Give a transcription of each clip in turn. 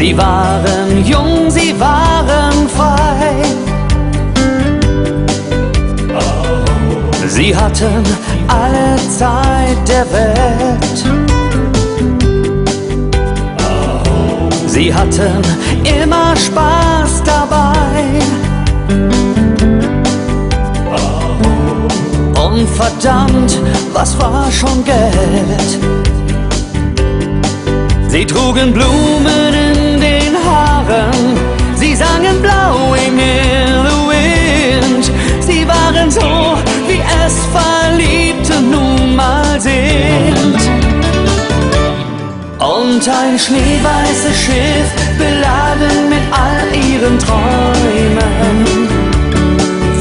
Sie waren jung, sie waren frei. Sie hatten alle Zeit der Welt. Sie hatten immer Spaß dabei. Und verdammt, was war schon Geld? Sie trugen Blumen in den Haaren, sie sangen Blowing in the Wind. Sie waren so, wie es Verliebte nun mal sind. Und ein schneeweißes Schiff, beladen mit all ihren Träumen,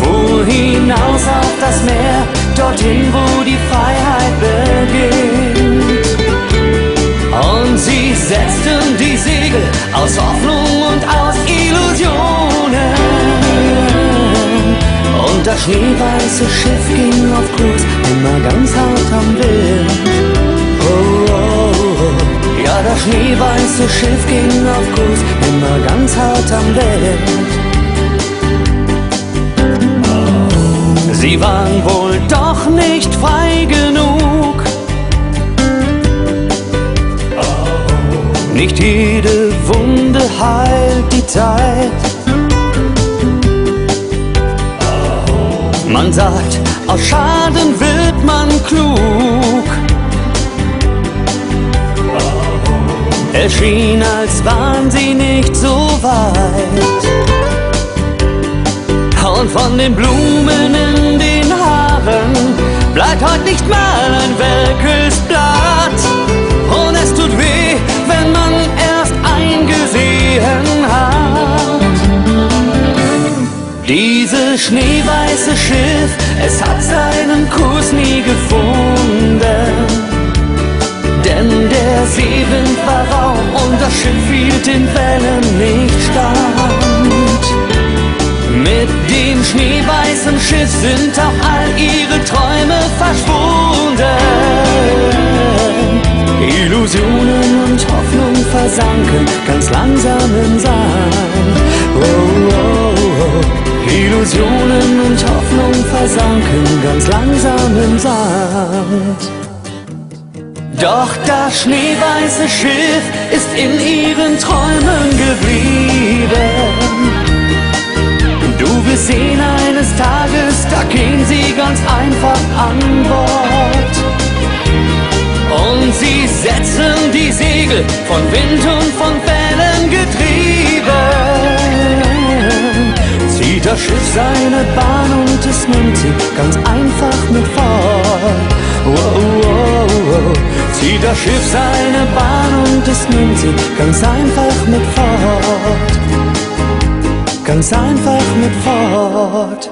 fuhr hinaus auf das Meer, dorthin, wo die Freiheit beginnt. Und sie setzten die Segel aus Hoffnung und aus Illusionen. Und das schneeweiße Schiff ging auf Kurs, immer ganz hart am Wind. Oh, oh, oh. Ja, das schneeweiße Schiff ging auf Kurs, immer ganz hart am Wind. Sie waren wohl doch nicht frei genug. Nicht jede Wunde heilt die Zeit. Man sagt, aus Schaden wird man klug. Es schien, als waren sie nicht so weit. Und von den Blumen in den Haaren bleibt heute nicht mal ein welkes Blatt. Und es tut weh, wenn man erst eingesehen hat. Dieses schneeweiße Schiff, es hat seinen Kurs nie gefunden. Denn der Seewind war rau und das Schiff hielt den Wellen nicht stand. Mit dem schneeweißen Schiff sind auch all ihre Träume verschwunden. Illusionen und Hoffnung versanken ganz langsam im Sand. Oh, oh, oh. Illusionen und Hoffnung versanken ganz langsam im Sand. Doch das schneeweiße Schiff ist in ihren Träumen geblieben. Du wirst sehen, eines Tages, da gehen sie ganz einfach an Bord. Und sie setzen die Segel, von Wind und von Wellen getrieben. Zieht das Schiff seine Bahn und es nimmt sie ganz einfach mit fort. Oh, oh, oh. Zieht das Schiff seine Bahn und es nimmt sie ganz einfach mit fort. Ganz einfach mit fort.